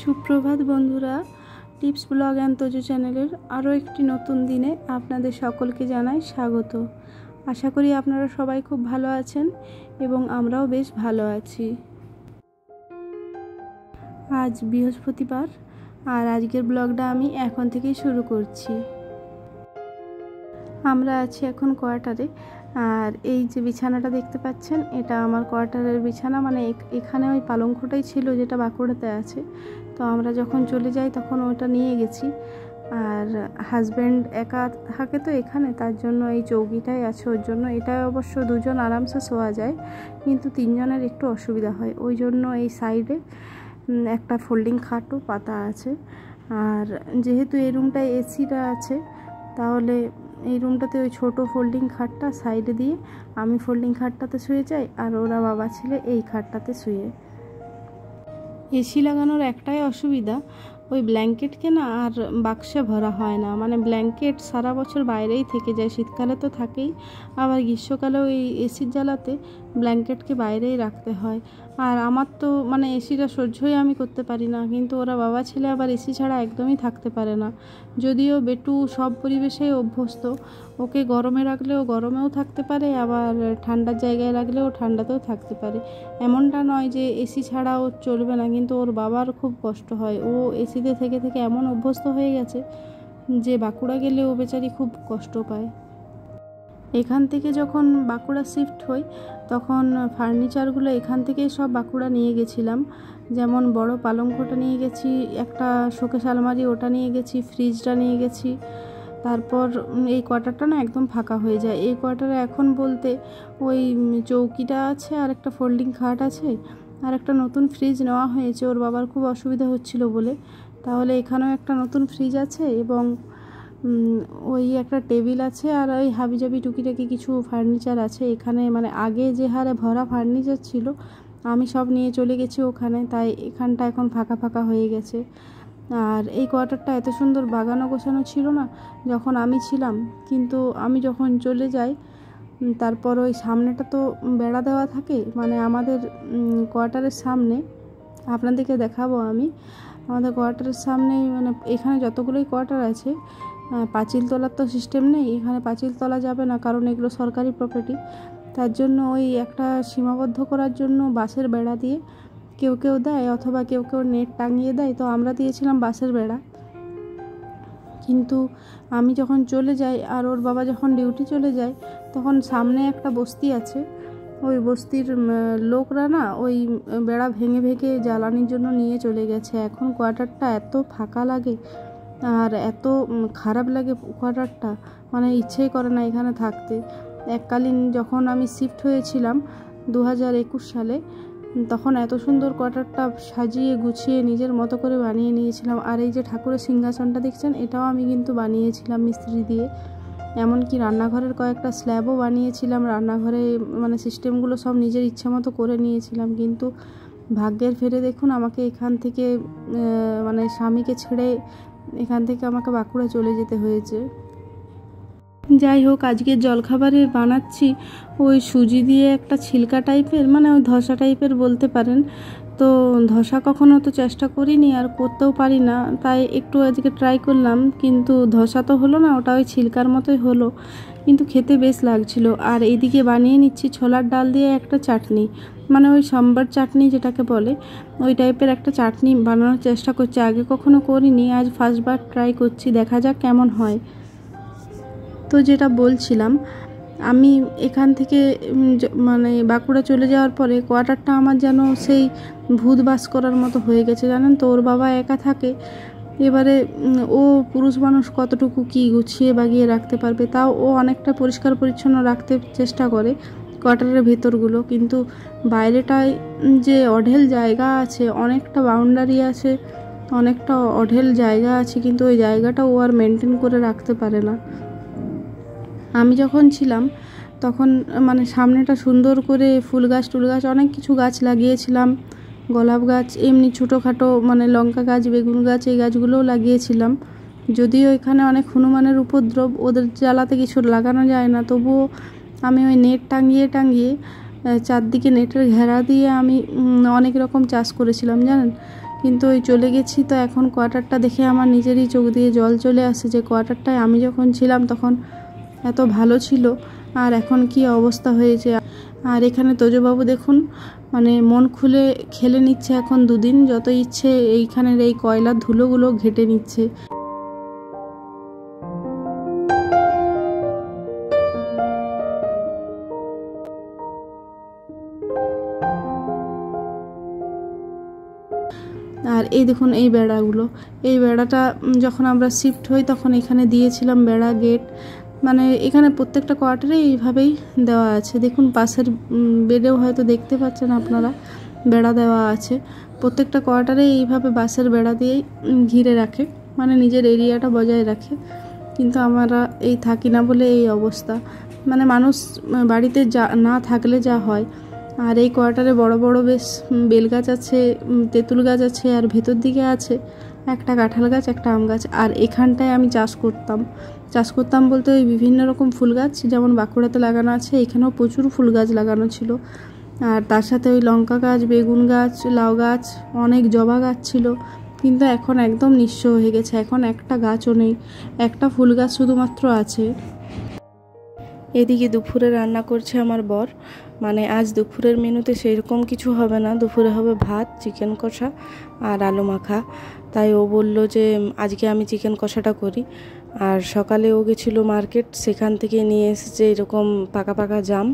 সুপ্রভাত বন্ধুরা, tips blog and Tojo চ্যানেলের আরও একটি নতুন দিনে আপনাদের সকলকে জানাই স্বাগত। আশা করি আপনারা সবাই খুব ভালো আছেন এবং আমরাও বেশ ভালো আছি। আজ বৃহস্পতিবার আর আজকের ব্লগটা আমি এখন থেকেই শুরু করছি। আমরা আছি এখন কোয়ার্টারে, আর এই যে বিছানাটা দেখতে পাচ্ছেন এটা আমার কোয়ার্টারের বিছানা। মানে এখানে ওই পালঙ্কটাই ছিল যেটা বাঁকুড়াতে আছে, তো আমরা যখন চলে যাই তখন ওটা নিয়ে গেছি। আর হাজব্যান্ড একা থাকে তো এখানে, তার জন্য এই চৌকিটাই আছে ওর জন্য। এটা অবশ্য দুজন আরামসে শোয়া যায়, কিন্তু তিনজনের একটু অসুবিধা হয়, ওই জন্য এই সাইডে একটা ফোল্ডিং খাটও পাতা আছে। আর যেহেতু এই রুমটায় এসিটা আছে, তাহলে এই রুমটাতে ওই ছোটো ফোল্ডিং খাটটা সাইডে দিয়ে আমি ফোল্ডিং খাটটাতে শুয়ে যাই, আর ওরা বাবা ছেলে এই খাটটাতে শুয়ে। এসি লাগানোর একটাই অসুবিধা, ওই ব্ল্যাঙ্কেট কেনা আর বাক্সে ভরা হয় না। মানে ব্ল্যাঙ্কেট সারা বছর বাইরেই থেকে যায়, শীতকালে তো থাকেই, আবার গ্রীষ্মকালেও এই এসির জ্বালাতে ব্ল্যাঙ্কেটকে বাইরেই রাখতে হয়। আর আমার তো মানে এসিটা সহ্যই আমি করতে পারি না, কিন্তু ওরা বাবা ছেলে আবার এসি ছাড়া একদমই থাকতে পারে না। যদিও বেটু সব পরিবেশেই অভ্যস্ত, ওকে গরমে রাখলেও গরমেও থাকতে পারে, আবার ঠান্ডার জায়গায় রাখলেও ঠান্ডাতেও থাকতে পারে। এমনটা নয় যে এসি ছাড়া ও চলবে না, কিন্তু ওর বাবার খুব কষ্ট হয়। ও এসিতে থেকে থেকে এমন অভ্যস্ত হয়ে গেছে যে বাঁকুড়া গেলে ও বেচারি খুব কষ্ট পায়। এখান থেকে যখন বাঁকুড়া শিফট হই তখন ফার্নিচারগুলো এখান থেকেই সব বাঁকুড়া নিয়ে গেছিলাম। যেমন বড় পালঙ্কটা নিয়ে গেছি, একটা শোকেস আলমারি ওটা নিয়ে গেছি, ফ্রিজটা নিয়ে গেছি। তারপর এই কোয়ার্টারটা না একদম ফাঁকা হয়ে যায়। এই কোয়ার্টারে এখন বলতে ওই চৌকিটা আছে, আর একটা ফোল্ডিং খাট আছে, আর একটা নতুন ফ্রিজ নেওয়া হয়েছে ওর বাবার খুব অসুবিধা হচ্ছিল বলে। তাহলে এখানেও একটা নতুন ফ্রিজ আছে এবং ওই একটা টেবিল আছে, আর ওই হাবিজাবি টুকিটাকি কিছু ফার্নিচার আছে এখানে। মানে আগে যে হারে ভরা ফার্নিচার ছিল আমি সব নিয়ে চলে গেছি ওখানে, তাই এখানটা এখন ফাঁকা ফাঁকা হয়ে গেছে। আর এই কোয়ার্টারটা এত সুন্দর বাগানো গোছানো ছিল না যখন আমি ছিলাম, কিন্তু আমি যখন চলে যাই তারপর ওই সামনেটা তো বেড়া দেওয়া থাকে। মানে আমাদের কোয়ার্টারের সামনে আপনাদেরকে দেখাবো আমি, আমাদের কোয়ার্টারের সামনে মানে এখানে যতগুলোই কোয়ার্টার আছে পাঁচিল তোলার তো সিস্টেম নেই, এখানে পাঁচিল তোলা যাবে না কারণ এগুলো সরকারি প্রপার্টি। তার জন্য ওই একটা সীমাবদ্ধ করার জন্য বাঁশের বেড়া দিয়ে কেউ কেউ দেয়, অথবা কেউ কেউ নেট টাঙিয়ে দেয়। তো আমরা দিয়েছিলাম বাঁশের বেড়া। কিন্তু আমি যখন চলে যাই আর ওর বাবা যখন ডিউটি চলে যায় তখন সামনে একটা বস্তি আছে, ওই বস্তির লোকরা না ওই বেড়া ভেঙে ভেঙে জ্বালানির জন্য নিয়ে চলে গেছে। এখন কোয়ার্টারটা এত ফাঁকা লাগে আর এত খারাপ লাগে কোয়ার্টারটা, মানে ইচ্ছেই করে না এখানে থাকতে। এককালীন যখন আমি শিফট হয়েছিলাম 2021 সালে, তখন এত সুন্দর কোয়ার্টারটা সাজিয়ে গুছিয়ে নিজের মতো করে বানিয়ে নিয়েছিলাম। আর এই যে ঠাকুরের সিংহাসনটা দেখছেন, এটাও আমি কিন্তু বানিয়েছিলাম মিস্ত্রি দিয়ে। এমনকি রান্নাঘরের কয়েকটা স্ল্যাবও বানিয়েছিলাম। রান্নাঘরে মানে সিস্টেমগুলো সব নিজের ইচ্ছা মতো করে নিয়েছিলাম, কিন্তু ভাগ্যের ফেরে দেখুন আমাকে এখান থেকে মানে স্বামীকে ছেড়ে এখান থেকে আমাকে বাঁকুড়া চলে যেতে হয়েছে। যাই হোক, আজকের জলখাবারে বানাচ্ছি ওই সুজি দিয়ে একটা ছিলকা টাইপের, মানে ওই ধসা টাইপের বলতে পারেন। তো ধসা কখনো তো চেষ্টা করিনি আর করতেও পারি না, তাই একটু আজকে ট্রাই করলাম, কিন্তু ধসা তো হলো না, ওটা ওই ছিলকার মতোই হলো, কিন্তু খেতে বেশ লাগছিল। আর এইদিকে বানিয়ে নিচ্ছি ছোলার ডাল দিয়ে একটা চাটনি, মানে ওই সম্বার চাটনি যেটাকে বলে, ওই টাইপের একটা চাটনি বানানোর চেষ্টা করছি। আগে কখনো করিনি, আজ ফার্স্টবার ট্রাই করছি, দেখা যাক কেমন হয়। তো যেটা বলছিলাম, আমি এখান থেকে মানে বাঁকুড়া চলে যাওয়ার পরে কোয়ার্টারটা আমার যেন সেই ভূত বাস করার মতো হয়ে গেছে, জানেন তো। ওর বাবা একা থাকে, এবারে ও পুরুষ মানুষ কতটুকু কি গুছিয়ে বাগিয়ে রাখতে পারবে, তাও ও অনেকটা পরিষ্কার পরিচ্ছন্ন রাখতে চেষ্টা করে, কোয়ার্টারের ভেতরগুলো, কিন্তু বাইরেটায় যে অঢেল জায়গা আছে, অনেকটা বাউন্ডারি আছে, অনেকটা অঢেল জায়গা আছে, কিন্তু ওই জায়গাটা ও আর মেনটেন করে রাখতে পারে না। আমি যখন ছিলাম তখন মানে সামনেটা সুন্দর করে ফুল গাছ টুল গাছ অনেক কিছু গাছ লাগিয়েছিলাম, গোলাপ গাছ, এমনি ছোটোখাটো মানে লঙ্কা গাছ, বেগুন গাছ, এই গাছগুলোও লাগিয়েছিলাম। যদিও এখানে অনেক হনুমানের উপদ্রব, ওদের জ্বালাতে কিছু লাগানো যায় না, তবুও আমি ওই নেট টাঙিয়ে চারদিকে নেটের ঘেরা দিয়ে আমি অনেক রকম চাষ করেছিলাম জানেন। কিন্তু ওই চলে গেছি তো এখন কোয়ার্টারটা দেখে আমার নিজেরই চোখ দিয়ে জল চলে আসে যে কোয়ার্টারটায় আমি যখন ছিলাম তখন এত ভালো ছিল আর এখন কি অবস্থা হয়েছে। আর এখানে তোজবাবু দেখুন মানে মন খুলে খেলে নিচ্ছে এখন দুদিন, যত ইচ্ছে এইখানের এই কয়লার ধুলোগুলো ঘেটে নিচ্ছে। আর এই দেখুন এই বেড়াগুলো, এই বেড়াটা যখন আমরা শিফট হই তখন এখানে দিয়েছিলাম বেড়া গেট, মানে এখানে প্রত্যেকটা কোয়ার্টারে এইভাবেই দেওয়া আছে। দেখুন পাশের বেডেও হয়তো দেখতে পাচ্ছেন আপনারা বেড়া দেওয়া আছে। প্রত্যেকটা কোয়ার্টারে এইভাবে বাঁশের বেড়া দিয়েই ঘিরে রাখে, মানে নিজের এরিয়াটা বজায় রাখে। কিন্তু আমরা এই থাকি না বলে এই অবস্থা, মানে মানুষ বাড়িতে যা না থাকলে যা হয়। আর এই কোয়ার্টারে বড় বড় বেশ বেল গাছ আছে, তেঁতুল গাছ আছে, আর ভেতর দিকে আছে একটা কাঁঠাল গাছ, একটা আম গাছ। আর এখানটায় আমি চাষ করতাম বলতে ওই বিভিন্ন রকম ফুল গাছ, যেমন বাঁকুড়াতে লাগানো আছে, এখানেও প্রচুর ফুল গাছ লাগানো ছিল। আর তার সাথে ওই লঙ্কা গাছ, বেগুন গাছ, লাউ গাছ, অনেক জবা গাছ ছিল। কিন্তু এখন একদম নিঃস্ব হয়ে গেছে, এখন একটা গাছও নেই, একটা ফুল গাছ শুধুমাত্র আছে। এদিকে দুপুরে রান্না করছে আমার বর, মানে আজ দুপুরের মেনুতে সেরকম কিছু হবে না, দুপুরে হবে ভাত, চিকেন কষা আর আলু মাখা। তাই ও বলল যে আজকে আমি চিকেন কষাটা করি। আর সকালে ও গেছিলো মার্কেট, সেখান থেকে নিয়ে এসেছে এরকম পাকা পাকা জাম,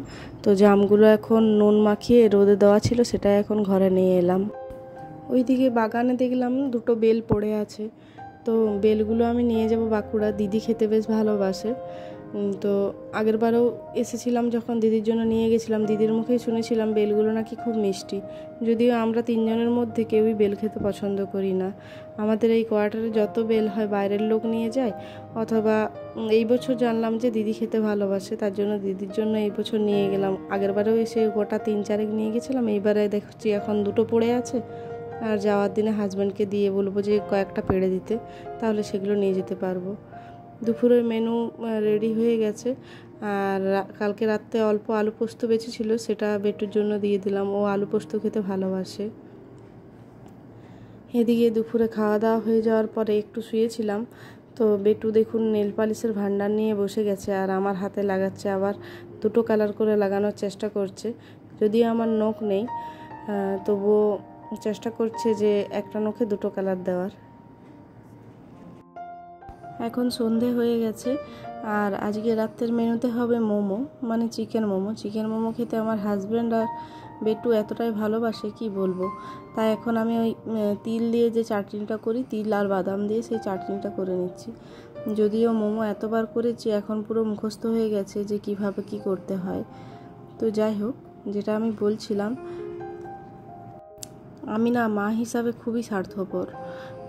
তো জামগুলো এখন নুন মাখিয়ে রোদে দেওয়া ছিল, সেটা এখন ঘরে নিয়ে এলাম। ওইদিকে বাগানে দেখলাম দুটো বেল পড়ে আছে, তো বেলগুলো আমি নিয়ে যাব বাঁকুড়া, দিদি খেতে বেশ ভালোবাসে। তো আগেরবারও এসেছিলাম যখন দিদির জন্য নিয়ে গেছিলাম, দিদির মুখেই শুনেছিলাম বেলগুলো নাকি খুব মিষ্টি, যদিও আমরা তিনজনের মধ্যে কেউই বেল খেতে পছন্দ করি না। আমাদের এই কোয়ার্টারে যত বেল হয় বাইরের লোক নিয়ে যায়, অথবা এই বছর জানলাম যে দিদি খেতে ভালোবাসে, তার জন্য দিদির জন্য এই বছর নিয়ে গেলাম। আগেরবারেও এসে গোটা 3-4 নিয়ে গেছিলাম, এইবারে দেখছি এখন দুটো পড়ে আছে। আর যাওয়ার দিনে হাজব্যান্ডকে দিয়ে বলবো যে কয়েকটা পেড়ে দিতে, তাহলে সেগুলো নিয়ে যেতে পারবো। দুপুরের মেনু রেডি হয়ে গেছে। আর কালকে রাত্রে অল্প আলু পোস্ত বেঁচেছিল, সেটা বেটুর জন্য দিয়ে দিলাম, ও আলু পোস্ত খেতে ভালোবাসে। এদিকে দুপুরে খাওয়া দাওয়া হয়ে যাওয়ার পরে একটু শুয়েছিলাম, তো বেটু দেখুন নেল পালিশের ভান্ডার নিয়ে বসে গেছে আর আমার হাতে লাগাচ্ছে, আবার দুটো কালার করে লাগানোর চেষ্টা করছে। যদিও আমার নখ নেই, তবুও চেষ্টা করছে যে একটা নখে দুটো কালার দেওয়ার। এখন সন্ধে হয়ে গেছে আর আজকে রাতের মেনুতে হবে মোমো, মানে চিকেন মোমো খেতে আমার হাজব্যান্ড আর বেটু এতটাই ভালোবাসে কি বলবো। তাই এখন আমি ওই তিল দিয়ে যে চাটনিটা করি, তিল আর বাদাম দিয়ে সেই চাটনিটা করে নিচ্ছি। যদিও মোমো এতবার করেছি এখন পুরো মুখস্থ হয়ে গেছে যে কিভাবে কি করতে হয়। তো যাই হোক, যেটা আমি বলছিলাম, আমি না মা হিসাবে খুবই স্বার্থপর,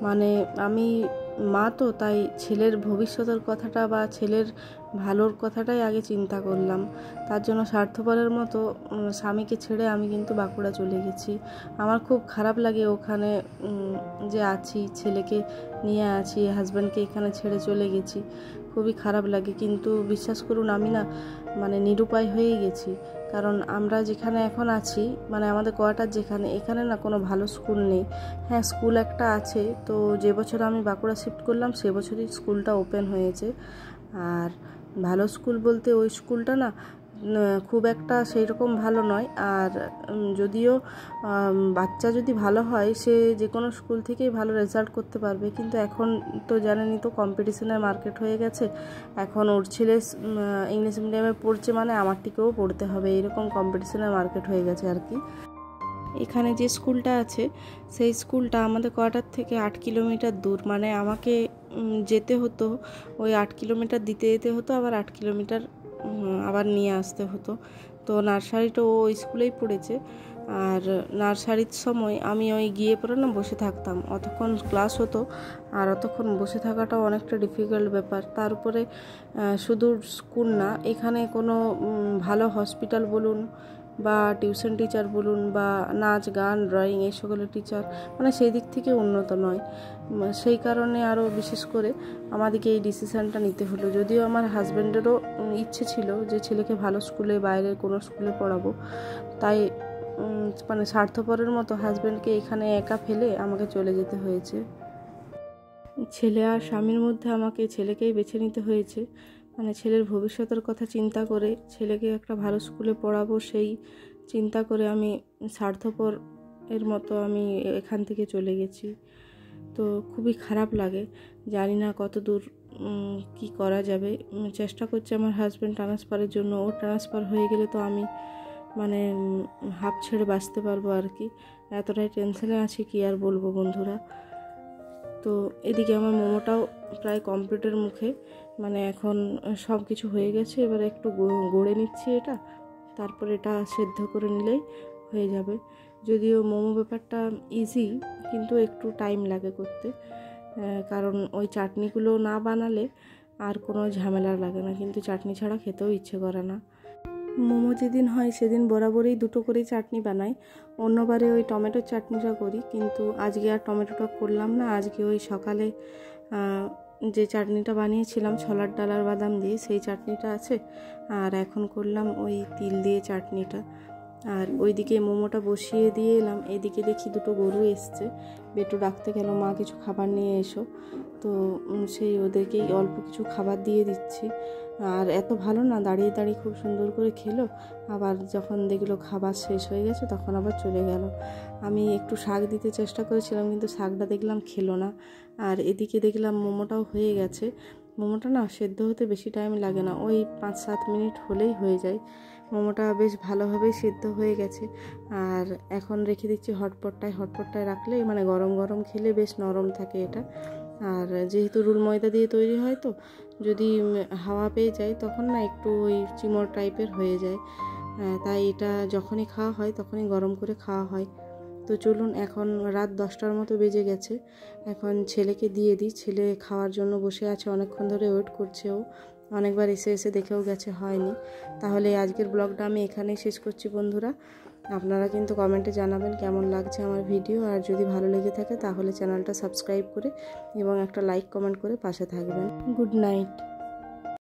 মানে আমি মা তো, তাই ছেলের ভবিষ্যতের কথাটা বা ছেলের ভালোর কথাটাই আগে চিন্তা করলাম। তার জন্য স্বার্থপরের মতো স্বামীকে ছেড়ে আমি কিন্তু বাঁকুড়া চলে গেছি। আমার খুব খারাপ লাগে ওখানে যে আছি, ছেলেকে নিয়ে আছি, হাজব্যান্ডকে এখানে ছেড়ে চলে গেছি, খুবই খারাপ লাগে। কিন্তু বিশ্বাস করুন আমি না মানে নিরুপায় হয়ে গেছি, কারণ আমরা যেখানে এখন আছি, মানে আমাদের কোয়ার্টার যেখানে, এখানে না কোনো ভালো স্কুল নেই। হ্যাঁ, স্কুল একটা আছে, তো যে বছর আমি বাঁকুড়া শিফট করলাম সে বছরই স্কুলটা ওপেন হয়েছে। আর ভালো স্কুল বলতে ওই স্কুলটা না খুব একটা সেই রকম ভালো নয়। আর যদিও বাচ্চা যদি ভালো হয় সে যে কোনো স্কুল থেকেই ভালো রেজাল্ট করতে পারবে, কিন্তু এখন তো জানেনই তো কম্পিটিশনের মার্কেট হয়ে গেছে। এখন ওর ছেলে ইংলিশ মিডিয়ামে পড়ছে মানে আমারটিকেও পড়তে হবে, এরকম কম্পিটিশনের মার্কেট হয়ে গেছে আর কি। এখানে যে স্কুলটা আছে সেই স্কুলটা আমাদের কোয়ার্টার থেকে 8 কিলোমিটার দূর, মানে আমাকে যেতে হতো ওই 8 কিলোমিটার দিতে যেতে হতো, আবার 8 কিলোমিটার আবার নিয়ে আসতে হতো। তো নার্সারিটা ও স্কুলেই পড়েছে। আর নার্সারির সময় আমি ওই গিয়ে পরে না বসে থাকতাম, অতক্ষণ ক্লাস হতো আর অতক্ষণ বসে থাকাটাও অনেকটা ডিফিকাল্ট ব্যাপার। তার উপরে শুধু স্কুল না, এখানে কোনো ভালো হসপিটাল বলুন বা টিউশন টিচার বলুন বা নাচ গান ড্রয়িং এই সকলের টিচার মানে সেই দিক থেকে উন্নত নয়। সেই কারণে আরও বিশেষ করে আমাদেরকে এই ডিসিশানটা নিতে হলো। যদিও আমার হাজব্যান্ডেরও ইচ্ছে ছিল যে ছেলেকে ভালো স্কুলে, বাইরের কোনো স্কুলে পড়াবো, তাই মানে স্বার্থপরের মতো হাজব্যান্ডকে এখানে একা ফেলে আমাকে চলে যেতে হয়েছে। ছেলে আর স্বামীর মধ্যে আমাকে ছেলেকেই বেছে নিতে হয়েছে। মানে ছেলের ভবিষ্যতের কথা চিন্তা করে ছেলেকে একটা ভালো স্কুলে পড়াবো, সেই চিন্তা করে আমি স্বার্থপর এর মতো আমি এখান থেকে চলে গেছি। তো খুবই খারাপ লাগে, জানি না কত দূর কী করা যাবে। চেষ্টা করছি আমার হাজব্যান্ড ট্রান্সফারের জন্য। ও ট্রান্সফার হয়ে গেলে তো আমি মানে হাঁপ ছেড়ে বাঁচতে পারবো আর কি। এতটাই টেনশনে আছি কি আর বলবো বন্ধুরা। তো এদিকে আমার মোমোটাও প্রায় কমপ্লিটের মুখে, মানে এখন সব কিছু হয়ে গেছে। এবার একটু গড়ে নিচ্ছি এটা, তারপর এটা সেদ্ধ করে নিলেই হয়ে যাবে। যদিও মোমো ব্যাপারটা ইজি, কিন্তু একটু টাইম লাগে করতে, কারণ ওই চাটনিগুলো না বানালে আর কোনো ঝামেলা লাগে না, কিন্তু চাটনি ছাড়া খেতেও ইচ্ছে করে না। মোমো যেদিন হয় সেদিন বরাবরই 2টো করেই চাটনি বানাই। অন্যবারে ওই টমেটোর চাটনিটা করি, কিন্তু আজকে আর টমেটোটা করলাম না। আজকে ওই সকালে যে চাটনিটা বানিয়েছিলাম ছোলার ডাল আর বাদাম দিয়ে, সেই চাটনিটা আছে। আর এখন করলাম ওই তিল দিয়ে চাটনিটা। আর ওইদিকে মোমোটা বসিয়ে দিয়ে এলাম। এদিকে দেখি 2টো গরু এসছে, বেটু ডাকতে গেল, মা কিছু খাবার নিয়ে এসো। তো সেই ওদেরকেই অল্প কিছু খাবার দিয়ে দিচ্ছি। আর এত ভালো না, দাঁড়িয়ে দাঁড়িয়ে খুব সুন্দর করে খেলো। আবার যখন দেখলো খাবার শেষ হয়ে গেছে তখন আবার চলে গেল। আমি একটু শাক দিতে চেষ্টা করেছিলাম, কিন্তু শাকটা দেখলাম খেলো না। আর এদিকে দেখলাম মোমোটাও হয়ে গেছে। মোমোটা না সেদ্ধ হতে বেশি টাইম লাগে না, ওই 5-7 মিনিট হলেই হয়ে যায়। মোমোটা বেশ ভালোভাবেই সেদ্ধ হয়ে গেছে। আর এখন রেখে দিচ্ছি হটপটটায় রাখলে মানে গরম গরম খেলে বেশ নরম থাকে এটা। আর যেহেতু রুল ময়দা দিয়ে তৈরি হয়, তো যদি হাওয়া পেয়ে যায় তখন না একটু ওই চিমড় টাইপের হয়ে যায়। তাই এটা যখনই খাওয়া হয় তখনই গরম করে খাওয়া হয়। তো চলুন, এখন রাত 10টার মতো বেজে গেছে। এখন ছেলেকে দিয়ে দিই। ছেলে খাওয়ার জন্য বসে আছে, অনেকক্ষণ ধরে ওয়েট করছে। ও অনেকবার এসে দেখেও গেছে, হয়নি। তাহলে আজকের ব্লগটা আমি এখানেই শেষ করছি বন্ধুরা। আপনারা কিন্তু কমেন্টে জানাবেন কেমন লাগছে আমার ভিডিও। আর যদি ভালো লেগে থাকে তাহলে চ্যানেলটা সাবস্ক্রাইব করে এবং একটা লাইক কমেন্ট করে পাশে থাকবেন। Good night.